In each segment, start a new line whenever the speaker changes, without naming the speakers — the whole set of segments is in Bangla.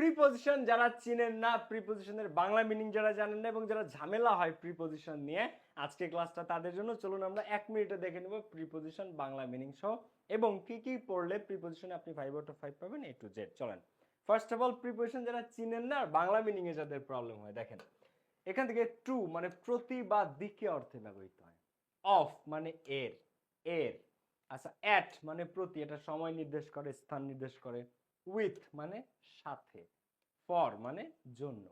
প্রিপজিশন যারা চিনেন না, প্রিপজিশনের বাংলা মিনিং যারা জানেন না এবং যারা ঝামেলা হয় প্রিপজিশন নিয়ে, আজকে ক্লাসটা তাদের জন্য। চলুন আমরা 1 মিনিটে দেখে নেব প্রিপজিশন বাংলা মিনিং সহ এবং কি কি পড়লে প্রিপজিশনে আপনি 5 আউট অফ 5 পাবেন A to Z। চলেন, ফার্স্ট অফ অল প্রিপজিশন যারা চিনেন না, বাংলা মিনিং এ যাদের প্রবলেম হয়, দেখেন এখান থেকে টু মানে প্রতি বা দিকে অর্থে ব্যবহৃত হয়। অফ মানে এর, এর। আচ্ছা, অ্যাট মানে প্রতি, এটা সময় নির্দেশ করে, স্থান নির্দেশ করে। উইথ মানে সাথে। ফর মানে জন্য।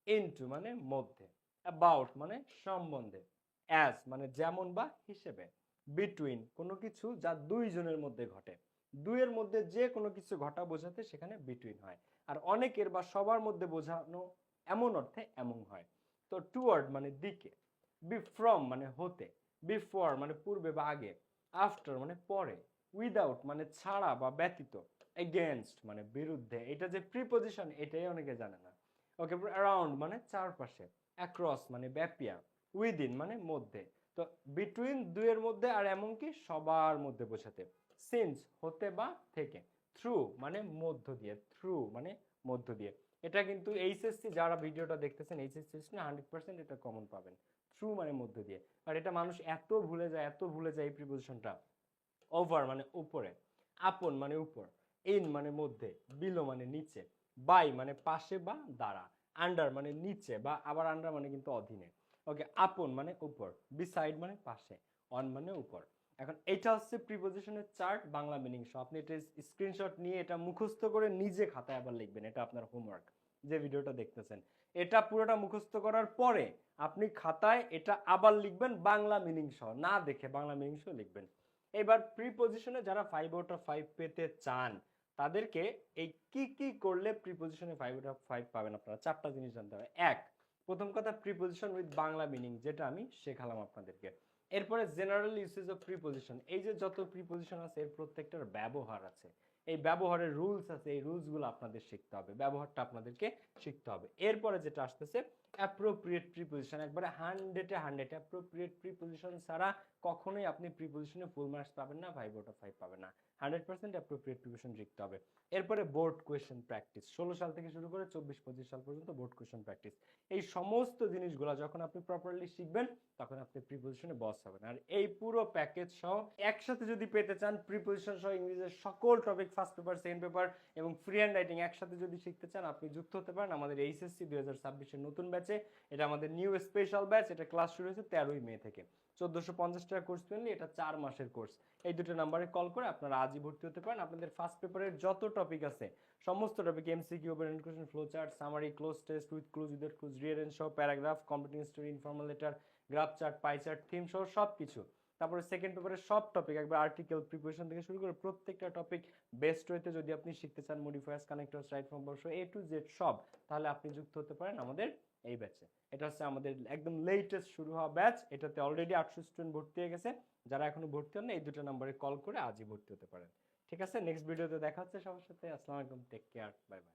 ইনটু মানে মধ্যে। অ্যাবাউট মানে সম্বন্ধে। অ্যাজ মানে যেমন বা হিসেবে। বিটুইন কোনো কিছু যা দুইজনের মধ্যে ঘটে। দুইয়ের মধ্যে যে কোনো কিছু ঘটা বোঝাতে সেখানে বিটুইন হয়। আর অনেকের বা সবার মধ্যে বোঝানো এমন অর্থে এমন হয়। তো টুয়ার্ড মানে দিকে। বি ফ্রম মানে হতে। বিফোর মানে পূর্বে বা আগে। আফটার মানে পরে। উইদাউট মানে ছাড়া বা ব্যতীত। এগেনস্ট মানে বিরুদ্ধে। এটা যে প্রিপজিশন এটাই অনেকে জানে না। ওকে, অ্যারাউন্ড মানে চারপাশে। অ্যাক্রস মানে ব্যাপিয়া। উইদিন মানে মধ্যে। তো বিটুইন দুইয়ের মধ্যে আর এমনকি সবার মধ্যে বোঝাতে। সিন্স হতে বা থেকে। থ্রু মানে মধ্য দিয়ে, থ্রু মানে মধ্য দিয়ে। এটা কিন্তু এইচএসসি যারা ভিডিওটা দেখতেছেন, এইচএসসি না 100% এটা কমন পাবেন। থ্রু মানে মধ্য দিয়ে। আর এটা মানুষ এত ভুলে যায়, এত ভুলে যায় এই প্রিপজিশনটা। ওভার মানে উপরে। আপন মানে উপর। ইন মানে মধ্যে। বিলো মানে নিচে। বাই মানে পাশে বা দ্বারা। আন্ডার মানে নিচে বা আবার আন্ডার মানে কিন্তু অধীনে। ওকে, আপন মানে উপর। বিসাইড মানে পাশে। অন মানে উপর। এখন এটা হচ্ছে প্রিপজিশনের চার্ট বাংলা মিনিং সহ। আপনি এটা স্ক্রিনশট নিয়ে এটা মুখস্থ করে নিজে খাতায় আবার লিখবেন, এটা আপনার হোমওয়ার্ক যে ভিডিওটা দেখতেছেন। এটা পুরোটা মুখস্থ করার পরে আপনি খাতায় এটা আবার লিখবেন বাংলা মিনিং সহ, না দেখে বাংলা মিনিং সহ লিখবেন। এবার প্রিপজিশনে যারা 5 আউট অফ 5 পেতে চান তাদেরকে এই কি কি করলে প্রিপজিশনে 5 আউট অফ 5 পাবেন, আপনারা চারটা জিনিস জানতে হবে। এক, প্রথম কথা প্রিপজিশন উইথ বাংলা মিনিং, যেটা আমি শেখালাম আপনাদেরকে। এরপরে জেনারেল ইউসেজ অফ প্রিপজিশন, এই যে যত প্রিপজিশন আছে এর প্রত্যেকটার ব্যবহার আছে, এই ব্যবহারের রুলস আছে, এই রুলসগুলো আপনাদের শিখতে হবে, ব্যবহারটা আপনাদেরকে শিখতে হবে। এরপরে যেটা আসতেছে অ্যাপ্রোপ্রিয়েট প্রিপজিশন, একবারে 100-এ 100 অ্যাপ্রোপ্রিয়েট প্রিপজিশন ছাড়া কখনোই আপনি প্রিপজিশনে ফুল মার্কস পাবেন না, 5 আউট অফ 5 পাবেন না। 100% অ্যাপ্রোপ্রিয়েট প্রিপজিশন শিখতে হবে। এরপরে বোর্ড কোয়েশ্চেন প্র্যাকটিস, 16 সাল থেকে শুরু করে 24-25 সাল পর্যন্ত বোর্ড কোয়েশ্চেন প্র্যাকটিস। এই সমস্ত জিনিসগুলো যখন আপনি প্রপারলি শিখবেন তখন আপনি প্রিপজিশনে বস হবেন। আর এই পুরো প্যাকেজ সহ একসাথে যদি পেতে চান, প্রিপজিশন সহ ইংরেজির সকল topic, first paper, second paper এবং ফ্রি হ্যান্ড রাইটিং একসাথে যদি শিখতে চান, আপনি যুক্ত হতে পারেন আমাদের এইচএসসি 2026-এর নতুন ব্যাচে। এটা আমাদের নিউ স্পেশাল ব্যাচ, এটা ক্লাস শুরু হয়েছে 13ই মে থেকে। 1450 টাকা কোর্স ফ্রেন্ডলি, এটা 4 মাসের কোর্স। এই দুটো নাম্বারে কল করে আপনারা আজই ভর্তি হতে পারেন। আপনাদের ফার্স্ট পেপারের যত টপিক আছে সমস্ত topic, MCQ, open question, flow chart, summary, cloze test, with clues, without clues, রিয়ারেন্স সহ, paragraph, complete story, informal letter, graph chart, pie chart, theme সহ সব কিছু। তারপরে সেকেন্ড পেপারের সব টপিক, একবার আর্টিকেল, প্রিপোজিশন থেকে শুরু করে প্রত্যেকটা টপিক বেস্ট ওয়েতে যদি আপনি শিখতে চান, মডিফায়ার্স, কানেক্টরস, রাইট ফর্ম, বর্ষ, A to Z সব, তাহলে আপনি যুক্ত হতে পারেন আমাদের এই ব্যাচে। এটা হচ্ছে আমাদের একদম লেটেস্ট শুরু হওয়া ব্যাচ। এটাতে অলরেডি 800 স্টুডেন্ট ভর্তি হয়ে গেছে। যারা এখনো ভর্তি হন না, এই দুটো নম্বরে কল করে আজই ভর্তি হতে পারেন। ঠিক আছে, নেক্সট ভিডিওতে দেখা হচ্ছে সবার সাথে। আসসালামু আলাইকুম, টেক কেয়ার, বাই বাই।